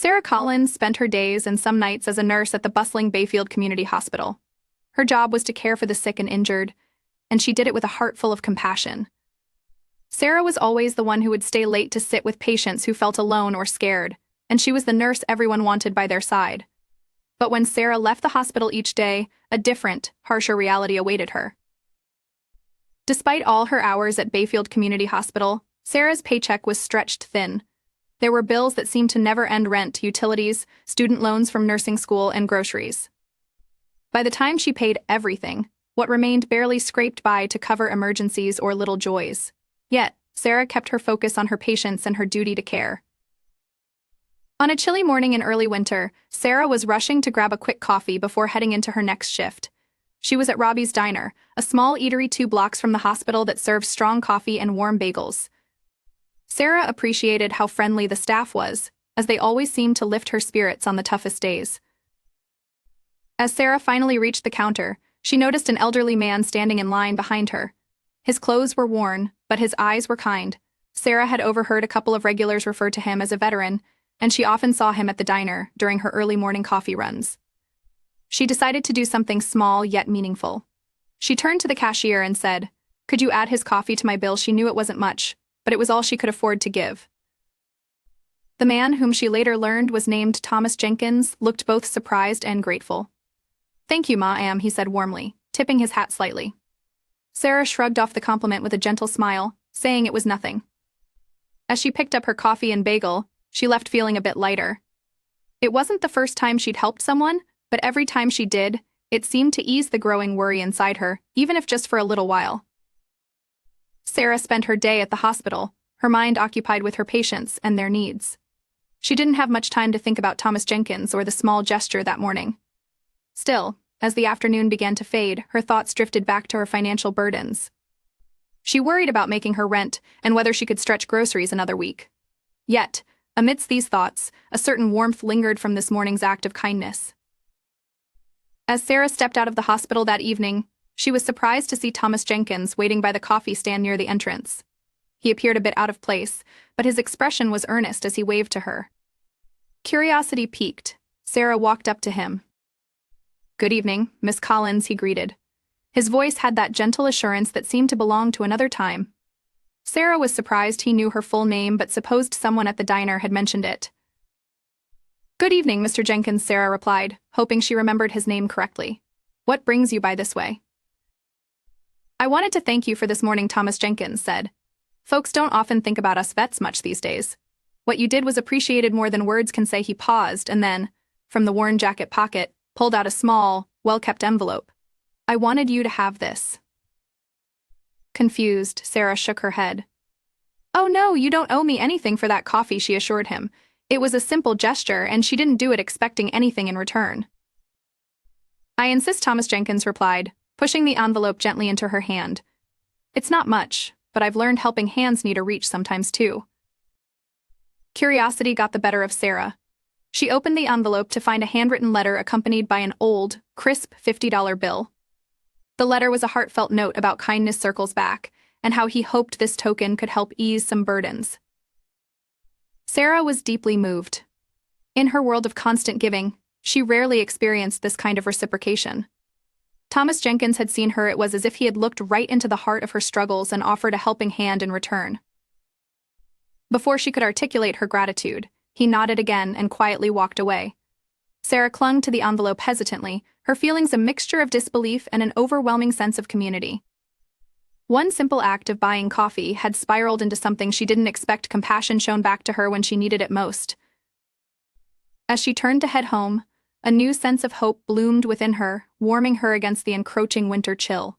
Sarah Collins spent her days and some nights as a nurse at the bustling Bayfield Community Hospital. Her job was to care for the sick and injured, and she did it with a heart full of compassion. Sarah was always the one who would stay late to sit with patients who felt alone or scared, and she was the nurse everyone wanted by their side. But when Sarah left the hospital each day, a different, harsher reality awaited her. Despite all her hours at Bayfield Community Hospital, Sarah's paycheck was stretched thin. There were bills that seemed to never end: rent, utilities, student loans from nursing school, and groceries. By the time she paid everything, what remained barely scraped by to cover emergencies or little joys. Yet, Sarah kept her focus on her patients and her duty to care. On a chilly morning in early winter, Sarah was rushing to grab a quick coffee before heading into her next shift. She was at Robbie's Diner, a small eatery 2 blocks from the hospital that served strong coffee and warm bagels. Sarah appreciated how friendly the staff was, as they always seemed to lift her spirits on the toughest days. As Sarah finally reached the counter, she noticed an elderly man standing in line behind her. His clothes were worn, but his eyes were kind. Sarah had overheard a couple of regulars refer to him as a veteran, and she often saw him at the diner during her early morning coffee runs. She decided to do something small yet meaningful. She turned to the cashier and said, "Could you add his coffee to my bill?" She knew it wasn't much, but it was all she could afford to give. The man, whom she later learned was named Thomas Jenkins, looked both surprised and grateful. "Thank you, ma'am," he said warmly, tipping his hat slightly. Sarah shrugged off the compliment with a gentle smile, saying it was nothing. As she picked up her coffee and bagel, she left feeling a bit lighter. It wasn't the first time she'd helped someone, but every time she did, it seemed to ease the growing worry inside her, even if just for a little while. Sarah spent her day at the hospital, her mind occupied with her patients and their needs. She didn't have much time to think about Thomas Jenkins or the small gesture that morning. Still, as the afternoon began to fade, her thoughts drifted back to her financial burdens. She worried about making her rent and whether she could stretch groceries another week. Yet, amidst these thoughts, a certain warmth lingered from this morning's act of kindness. As Sarah stepped out of the hospital that evening, she was surprised to see Thomas Jenkins waiting by the coffee stand near the entrance. He appeared a bit out of place, but his expression was earnest as he waved to her. Curiosity piqued, Sarah walked up to him. "Good evening, Miss Collins," he greeted. His voice had that gentle assurance that seemed to belong to another time. Sarah was surprised he knew her full name but supposed someone at the diner had mentioned it. "Good evening, Mr. Jenkins," Sarah replied, hoping she remembered his name correctly. "What brings you by this way?" "I wanted to thank you for this morning," Thomas Jenkins said. "Folks don't often think about us vets much these days. What you did was appreciated more than words can say." He paused and then, from the worn jacket pocket, pulled out a small, well-kept envelope. "I wanted you to have this." Confused, Sarah shook her head. "Oh no, you don't owe me anything for that coffee," she assured him. It was a simple gesture, and she didn't do it expecting anything in return. "I insist," Thomas Jenkins replied, pushing the envelope gently into her hand. "It's not much, but I've learned helping hands need a reach sometimes too." Curiosity got the better of Sarah. She opened the envelope to find a handwritten letter accompanied by an old, crisp $50 bill. The letter was a heartfelt note about kindness circles back, and how he hoped this token could help ease some burdens. Sarah was deeply moved. In her world of constant giving, she rarely experienced this kind of reciprocation. Thomas Jenkins had seen her. It was as if he had looked right into the heart of her struggles and offered a helping hand in return. Before she could articulate her gratitude, he nodded again and quietly walked away. Sarah clung to the envelope hesitantly, her feelings a mixture of disbelief and an overwhelming sense of community. One simple act of buying coffee had spiraled into something she didn't expect. Compassion shone back to her when she needed it most. As she turned to head home, a new sense of hope bloomed within her, warming her against the encroaching winter chill.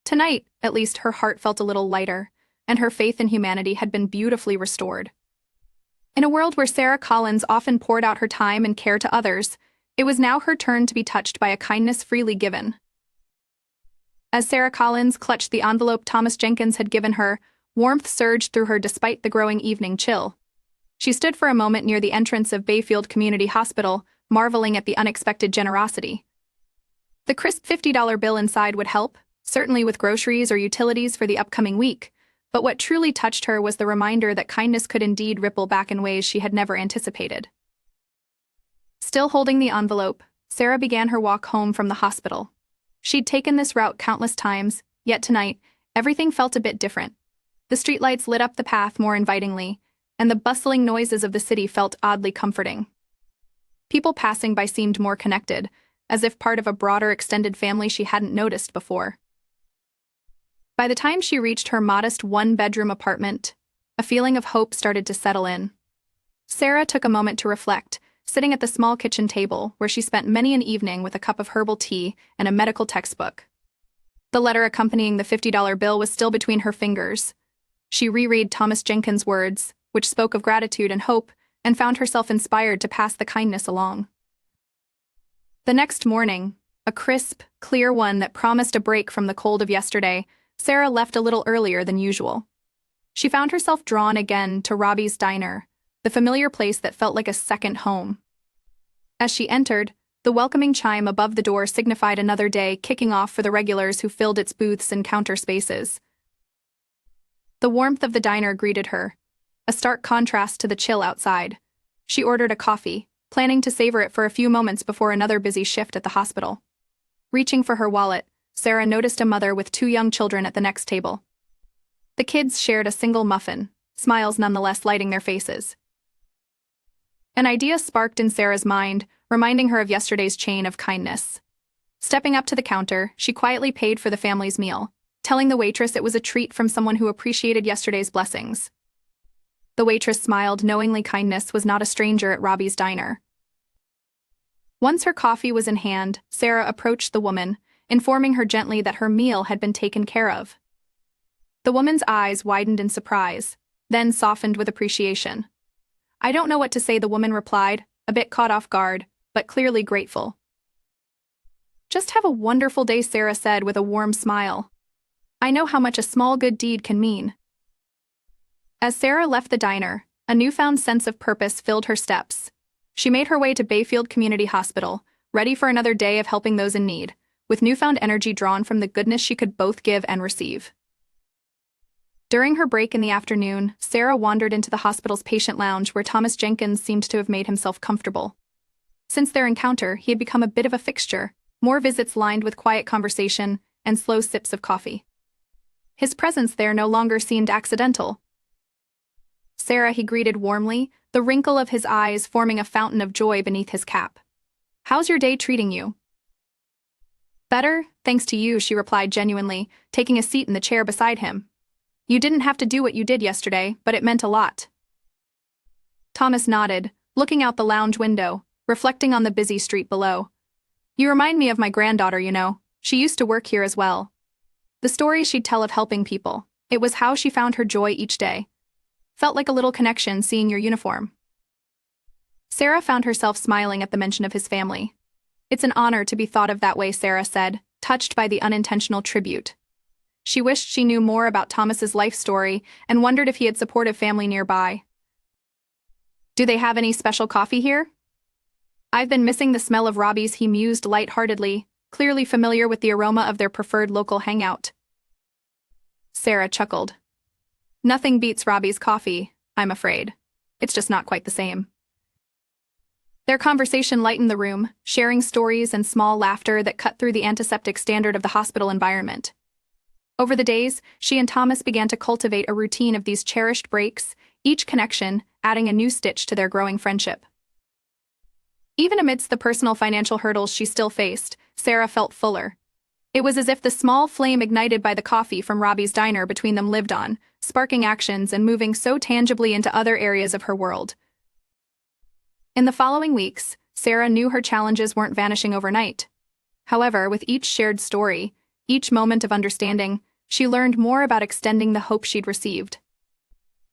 Tonight, at least, her heart felt a little lighter, and her faith in humanity had been beautifully restored. In a world where Sarah Collins often poured out her time and care to others, it was now her turn to be touched by a kindness freely given. As Sarah Collins clutched the envelope Thomas Jenkins had given her, warmth surged through her despite the growing evening chill. She stood for a moment near the entrance of Bayfield Community Hospital, marveling at the unexpected generosity. The crisp $50 bill inside would help, certainly with groceries or utilities for the upcoming week, but what truly touched her was the reminder that kindness could indeed ripple back in ways she had never anticipated. Still holding the envelope, Sarah began her walk home from the hospital. She'd taken this route countless times, yet tonight, everything felt a bit different. The streetlights lit up the path more invitingly, and the bustling noises of the city felt oddly comforting. People passing by seemed more connected, as if part of a broader extended family she hadn't noticed before. By the time she reached her modest one-bedroom apartment, a feeling of hope started to settle in. Sarah took a moment to reflect, sitting at the small kitchen table where she spent many an evening with a cup of herbal tea and a medical textbook. The letter accompanying the $50 bill was still between her fingers. She reread Thomas Jenkins' words, which spoke of gratitude and hope, and found herself inspired to pass the kindness along. The next morning, a crisp, clear one that promised a break from the cold of yesterday, Sarah left a little earlier than usual. She found herself drawn again to Robbie's Diner, the familiar place that felt like a second home. As she entered, the welcoming chime above the door signified another day kicking off for the regulars who filled its booths and counter spaces. The warmth of the diner greeted her, a stark contrast to the chill outside. She ordered a coffee, planning to savor it for a few moments before another busy shift at the hospital. Reaching for her wallet, Sarah noticed a mother with 2 young children at the next table. The kids shared a single muffin, smiles nonetheless lighting their faces. An idea sparked in Sarah's mind, reminding her of yesterday's chain of kindness. Stepping up to the counter, she quietly paid for the family's meal, telling the waitress it was a treat from someone who appreciated yesterday's blessings. The waitress smiled, knowingly kindness was not a stranger at Robbie's Diner. Once her coffee was in hand, Sarah approached the woman, informing her gently that her meal had been taken care of. The woman's eyes widened in surprise, then softened with appreciation. "I don't know what to say," the woman replied, a bit caught off guard, but clearly grateful. "Just have a wonderful day," Sarah said with a warm smile. "I know how much a small good deed can mean." As Sarah left the diner, a newfound sense of purpose filled her steps. She made her way to Bayfield Community Hospital, ready for another day of helping those in need, with newfound energy drawn from the goodness she could both give and receive. During her break in the afternoon, Sarah wandered into the hospital's patient lounge where Thomas Jenkins seemed to have made himself comfortable. Since their encounter, he had become a bit of a fixture, more visits lined with quiet conversation and slow sips of coffee. His presence there no longer seemed accidental. "Sarah," he greeted warmly, the wrinkle of his eyes forming a fountain of joy beneath his cap. "How's your day treating you?" "Better, thanks to you," she replied genuinely, taking a seat in the chair beside him. "You didn't have to do what you did yesterday, but it meant a lot." Thomas nodded, looking out the lounge window, reflecting on the busy street below. "You remind me of my granddaughter, you know. She used to work here as well. The stories she'd tell of helping people, it was how she found her joy each day. Felt like a little connection seeing your uniform." Sarah found herself smiling at the mention of his family. "It's an honor to be thought of that way," Sarah said, touched by the unintentional tribute. She wished she knew more about Thomas's life story and wondered if he had supportive family nearby. "Do they have any special coffee here?" "I've been missing the smell of Robbie's," he mused lightheartedly, clearly familiar with the aroma of their preferred local hangout. Sarah chuckled. "Nothing beats Robbie's coffee, I'm afraid. It's just not quite the same." Their conversation lightened the room, sharing stories and small laughter that cut through the antiseptic standard of the hospital environment. Over the days, she and Thomas began to cultivate a routine of these cherished breaks, each connection adding a new stitch to their growing friendship. Even amidst the personal financial hurdles she still faced, Sarah felt fuller. It was as if the small flame ignited by the coffee from Robbie's Diner between them lived on, sparking actions and moving so tangibly into other areas of her world. In the following weeks, Sarah knew her challenges weren't vanishing overnight. However, with each shared story, each moment of understanding, she learned more about extending the hope she'd received.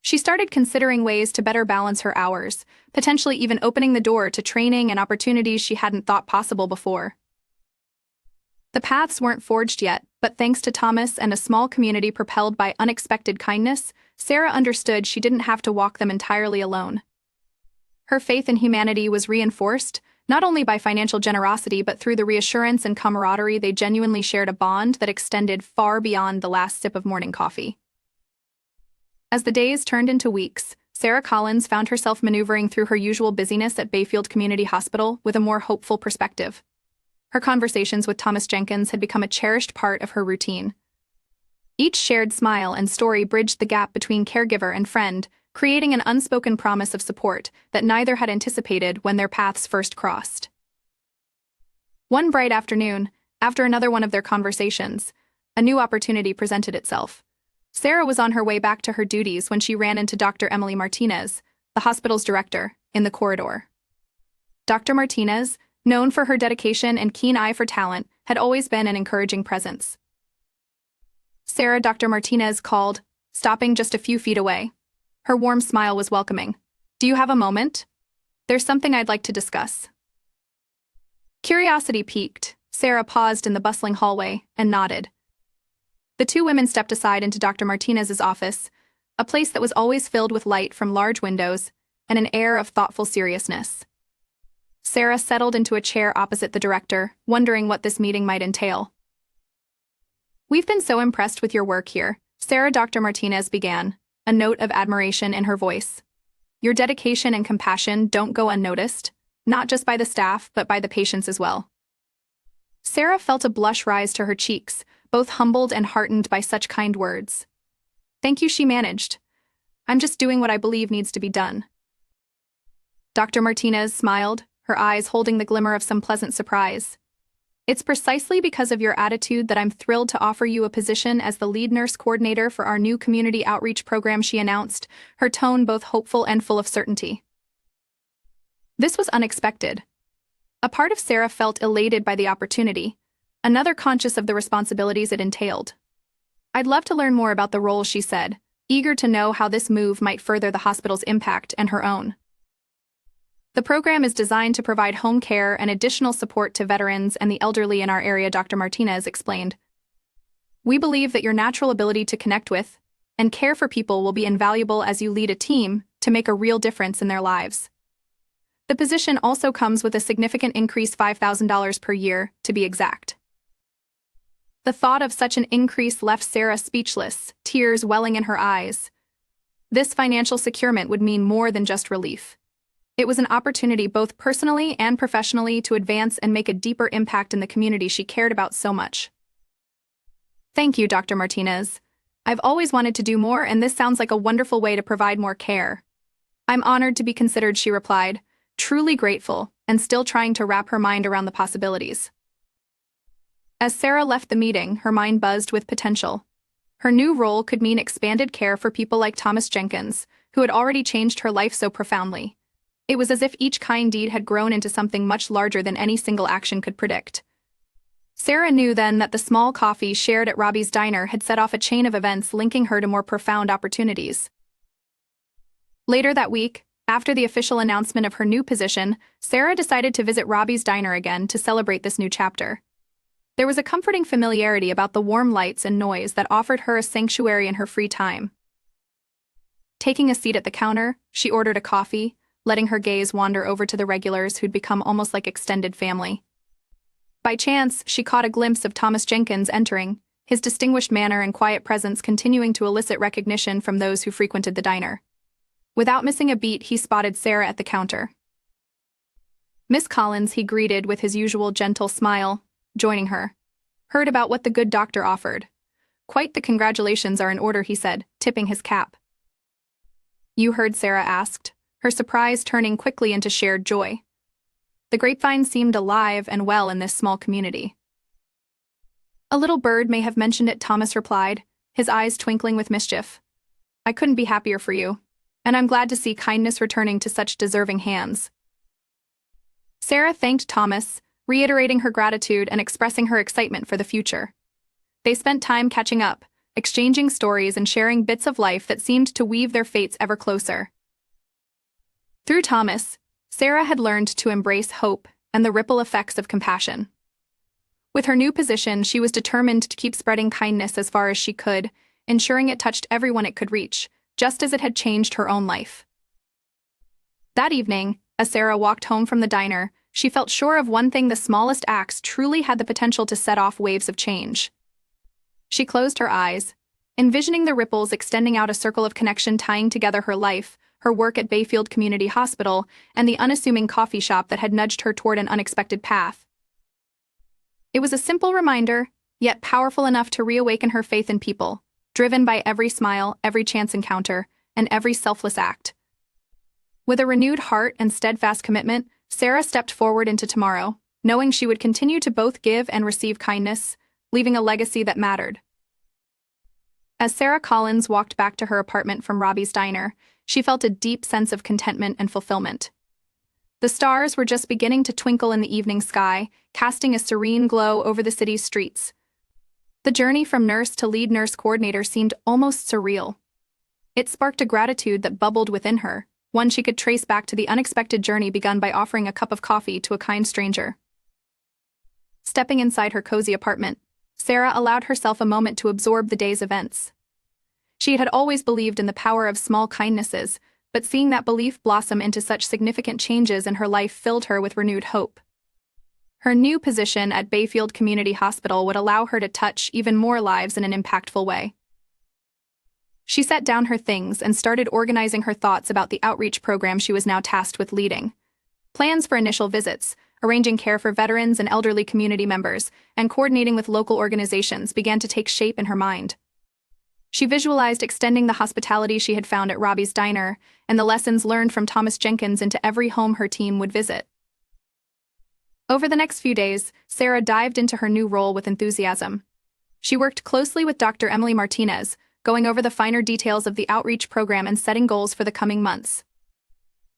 She started considering ways to better balance her hours, potentially even opening the door to training and opportunities she hadn't thought possible before. The paths weren't forged yet, but thanks to Thomas and a small community propelled by unexpected kindness, Sarah understood she didn't have to walk them entirely alone. Her faith in humanity was reinforced, not only by financial generosity but through the reassurance and camaraderie they genuinely shared, a bond that extended far beyond the last sip of morning coffee. As the days turned into weeks, Sarah Collins found herself maneuvering through her usual busyness at Bayfield Community Hospital with a more hopeful perspective. Her conversations with Thomas Jenkins had become a cherished part of her routine. Each shared smile and story bridged the gap between caregiver and friend, creating an unspoken promise of support that neither had anticipated when their paths first crossed. One bright afternoon, after another one of their conversations, a new opportunity presented itself. Sarah was on her way back to her duties when she ran into Dr. Emily Martinez, the hospital's director, in the corridor. Dr. Martinez, known for her dedication and keen eye for talent, had always been an encouraging presence. Sarah, Dr. Martinez called, stopping just a few feet away. Her warm smile was welcoming. "Do you have a moment? There's something I'd like to discuss." Curiosity piqued. Sarah paused in the bustling hallway and nodded. The two women stepped aside into Dr. Martinez's office, a place that was always filled with light from large windows and an air of thoughtful seriousness. Sarah settled into a chair opposite the director, wondering what this meeting might entail. "We've been so impressed with your work here," Sarah, Dr. Martinez began, a note of admiration in her voice. "Your dedication and compassion don't go unnoticed, not just by the staff, but by the patients as well." Sarah felt a blush rise to her cheeks, both humbled and heartened by such kind words. "Thank you," she managed. "I'm just doing what I believe needs to be done." Dr. Martinez smiled, her eyes holding the glimmer of some pleasant surprise. "It's precisely because of your attitude that I'm thrilled to offer you a position as the lead nurse coordinator for our new community outreach program," she announced, her tone both hopeful and full of certainty. This was unexpected. A part of Sarah felt elated by the opportunity, another conscious of the responsibilities it entailed. "I'd love to learn more about the role," she said, eager to know how this move might further the hospital's impact and her own. "The program is designed to provide home care and additional support to veterans and the elderly in our area," Dr. Martinez explained. "We believe that your natural ability to connect with and care for people will be invaluable as you lead a team to make a real difference in their lives. The position also comes with a significant increase, $5,000 per year, to be exact." The thought of such an increase left Sarah speechless, tears welling in her eyes. This financial securement would mean more than just relief. It was an opportunity both personally and professionally to advance and make a deeper impact in the community she cared about so much. "Thank you, Dr. Martinez. I've always wanted to do more, and this sounds like a wonderful way to provide more care." "I'm honored to be considered," she replied, truly grateful and still trying to wrap her mind around the possibilities. As Sarah left the meeting, her mind buzzed with potential. Her new role could mean expanded care for people like Thomas Jenkins, who had already changed her life so profoundly. It was as if each kind deed had grown into something much larger than any single action could predict. Sarah knew then that the small coffee shared at Robbie's diner had set off a chain of events linking her to more profound opportunities. Later that week, after the official announcement of her new position, Sarah decided to visit Robbie's diner again to celebrate this new chapter. There was a comforting familiarity about the warm lights and noise that offered her a sanctuary in her free time. Taking a seat at the counter, she ordered a coffee, letting her gaze wander over to the regulars who'd become almost like extended family. By chance, she caught a glimpse of Thomas Jenkins entering, his distinguished manner and quiet presence continuing to elicit recognition from those who frequented the diner. Without missing a beat, he spotted Sarah at the counter. "Miss Collins," he greeted with his usual gentle smile, joining her. "Heard about what the good doctor offered. Quite the congratulations are in order," he said, tipping his cap. "You heard?" Sarah asked, her surprise turning quickly into shared joy. The grapevine seemed alive and well in this small community. "A little bird may have mentioned it," Thomas replied, his eyes twinkling with mischief. "I couldn't be happier for you, and I'm glad to see kindness returning to such deserving hands." Sarah thanked Thomas, reiterating her gratitude and expressing her excitement for the future. They spent time catching up, exchanging stories and sharing bits of life that seemed to weave their fates ever closer. Through Thomas, Sarah had learned to embrace hope and the ripple effects of compassion. With her new position, she was determined to keep spreading kindness as far as she could, ensuring it touched everyone it could reach, just as it had changed her own life. That evening, as Sarah walked home from the diner, she felt sure of one thing: the smallest acts truly had the potential to set off waves of change. She closed her eyes, envisioning the ripples extending out, a circle of connection tying together her life, her work at Bayfield Community Hospital, and the unassuming coffee shop that had nudged her toward an unexpected path. It was a simple reminder, yet powerful enough to reawaken her faith in people, driven by every smile, every chance encounter, and every selfless act. With a renewed heart and steadfast commitment, Sarah stepped forward into tomorrow, knowing she would continue to both give and receive kindness, leaving a legacy that mattered. As Sarah Collins walked back to her apartment from Robbie's diner, she felt a deep sense of contentment and fulfillment. The stars were just beginning to twinkle in the evening sky, casting a serene glow over the city's streets. The journey from nurse to lead nurse coordinator seemed almost surreal. It sparked a gratitude that bubbled within her, one she could trace back to the unexpected journey begun by offering a cup of coffee to a kind stranger. Stepping inside her cozy apartment, Sarah allowed herself a moment to absorb the day's events. She had always believed in the power of small kindnesses, but seeing that belief blossom into such significant changes in her life filled her with renewed hope. Her new position at Bayfield Community Hospital would allow her to touch even more lives in an impactful way. She set down her things and started organizing her thoughts about the outreach program she was now tasked with leading. Plans for initial visits, arranging care for veterans and elderly community members, and coordinating with local organizations began to take shape in her mind. She visualized extending the hospitality she had found at Robbie's diner and the lessons learned from Thomas Jenkins into every home her team would visit. Over the next few days, Sarah dived into her new role with enthusiasm. She worked closely with Dr. Emily Martinez, going over the finer details of the outreach program and setting goals for the coming months.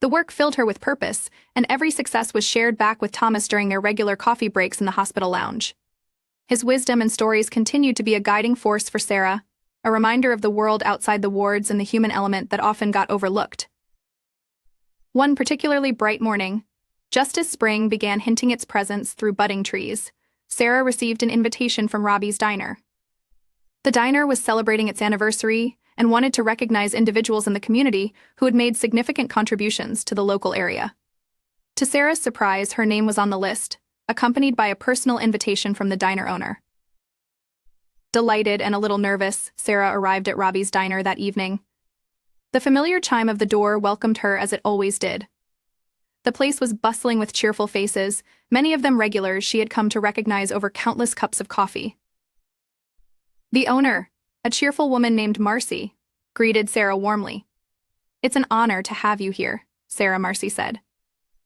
The work filled her with purpose, and every success was shared back with Thomas during their regular coffee breaks in the hospital lounge. His wisdom and stories continued to be a guiding force for Sarah, a reminder of the world outside the wards and the human element that often got overlooked. One particularly bright morning, just as spring began hinting its presence through budding trees, Sarah received an invitation from Robbie's diner. The diner was celebrating its anniversary and wanted to recognize individuals in the community who had made significant contributions to the local area. To Sarah's surprise, her name was on the list, accompanied by a personal invitation from the diner owner. Delighted and a little nervous, Sarah arrived at Robbie's diner that evening. The familiar chime of the door welcomed her as it always did. The place was bustling with cheerful faces, many of them regulars she had come to recognize over countless cups of coffee. The owner, a cheerful woman named Marcy, greeted Sarah warmly. "It's an honor to have you here," Sarah Marcy said.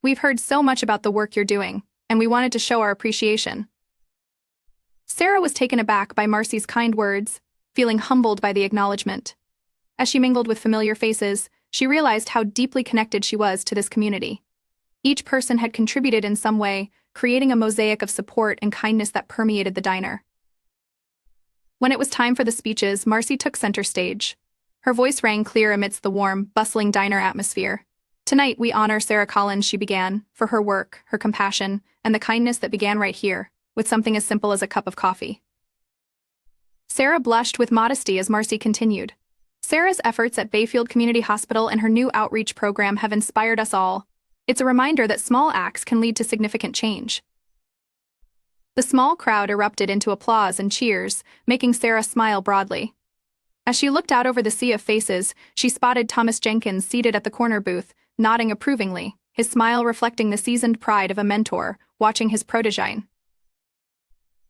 "We've heard so much about the work you're doing, and we wanted to show our appreciation." Sarah was taken aback by Marcy's kind words, feeling humbled by the acknowledgement. As she mingled with familiar faces, she realized how deeply connected she was to this community. Each person had contributed in some way, creating a mosaic of support and kindness that permeated the diner. When it was time for the speeches, Marcy took center stage. Her voice rang clear amidst the warm, bustling diner atmosphere. "Tonight we honor Sarah Collins," she began, "for her work, her compassion, and the kindness that began right here, with something as simple as a cup of coffee." Sarah blushed with modesty as Marcy continued. "Sarah's efforts at Bayfield Community Hospital and her new outreach program have inspired us all. It's a reminder that small acts can lead to significant change." The small crowd erupted into applause and cheers, making Sarah smile broadly. As she looked out over the sea of faces, she spotted Thomas Jenkins seated at the corner booth, nodding approvingly, his smile reflecting the seasoned pride of a mentor, watching his protégé.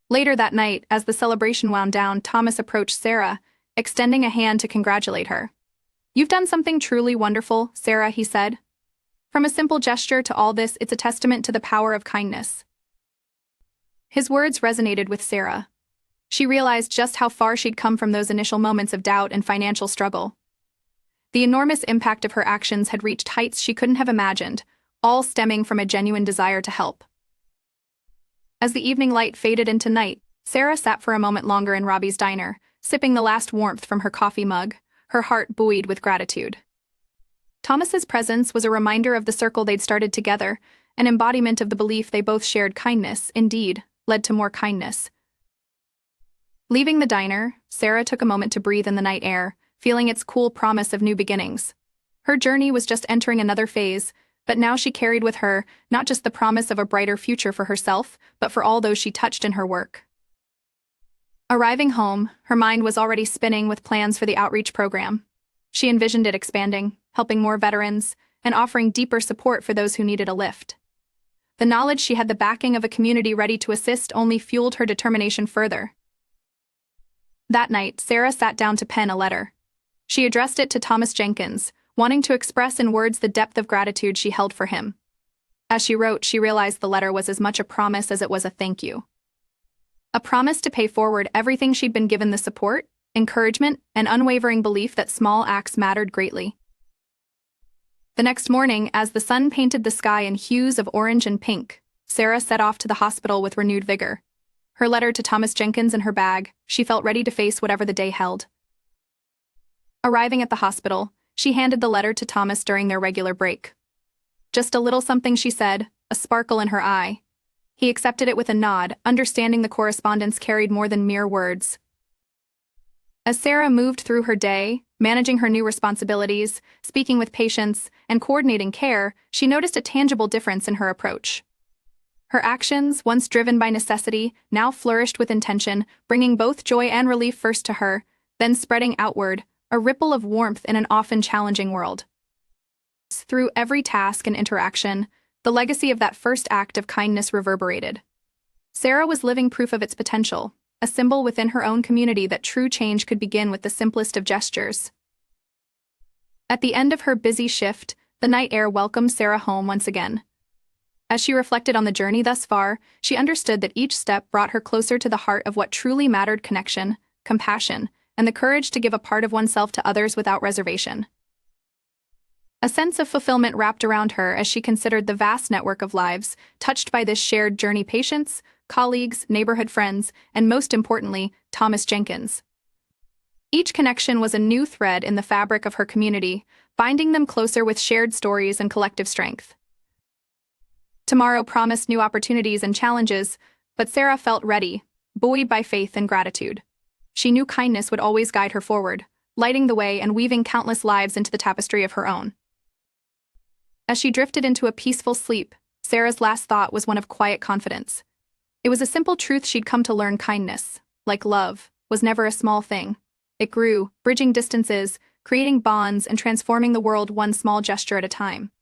Later that night, as the celebration wound down, Thomas approached Sarah, extending a hand to congratulate her. "You've done something truly wonderful, Sarah," he said. "From a simple gesture to all this, it's a testament to the power of kindness." His words resonated with Sarah. She realized just how far she'd come from those initial moments of doubt and financial struggle. The enormous impact of her actions had reached heights she couldn't have imagined, all stemming from a genuine desire to help. As the evening light faded into night, Sarah sat for a moment longer in Robbie's diner, sipping the last warmth from her coffee mug, her heart buoyed with gratitude. Thomas's presence was a reminder of the circle they'd started together, an embodiment of the belief they both shared: kindness, indeed, led to more kindness. Leaving the diner, Sarah took a moment to breathe in the night air, feeling its cool promise of new beginnings. Her journey was just entering another phase, but now she carried with her not just the promise of a brighter future for herself, but for all those she touched in her work. Arriving home, her mind was already spinning with plans for the outreach program. She envisioned it expanding, helping more veterans, and offering deeper support for those who needed a lift. The knowledge she had the backing of a community ready to assist only fueled her determination further. That night, Sarah sat down to pen a letter. She addressed it to Thomas Jenkins, wanting to express in words the depth of gratitude she held for him. As she wrote, she realized the letter was as much a promise as it was a thank you. A promise to pay forward everything she'd been given: the support, encouragement, and unwavering belief that small acts mattered greatly. The next morning, as the sun painted the sky in hues of orange and pink, Sarah set off to the hospital with renewed vigor. Her letter to Thomas Jenkins in her bag, she felt ready to face whatever the day held. Arriving at the hospital, she handed the letter to Thomas during their regular break. "Just a little something," she said, a sparkle in her eye. He accepted it with a nod, understanding the correspondence carried more than mere words. As Sarah moved through her day, managing her new responsibilities, speaking with patients, and coordinating care, she noticed a tangible difference in her approach. Her actions, once driven by necessity, now flourished with intention, bringing both joy and relief first to her, then spreading outward, a ripple of warmth in an often challenging world. Through every task and interaction, the legacy of that first act of kindness reverberated. Sarah was living proof of its potential, a symbol within her own community that true change could begin with the simplest of gestures. At the end of her busy shift, the night air welcomed Sarah home once again. As she reflected on the journey thus far, she understood that each step brought her closer to the heart of what truly mattered: connection, compassion, and the courage to give a part of oneself to others without reservation. A sense of fulfillment wrapped around her as she considered the vast network of lives touched by this shared journey: patients, colleagues, neighborhood friends, and most importantly, Thomas Jenkins. Each connection was a new thread in the fabric of her community, binding them closer with shared stories and collective strength. Tomorrow promised new opportunities and challenges, but Sarah felt ready, buoyed by faith and gratitude. She knew kindness would always guide her forward, lighting the way and weaving countless lives into the tapestry of her own. As she drifted into a peaceful sleep, Sarah's last thought was one of quiet confidence. It was a simple truth she'd come to learn: kindness, like love, was never a small thing. It grew, bridging distances, creating bonds, and transforming the world one small gesture at a time.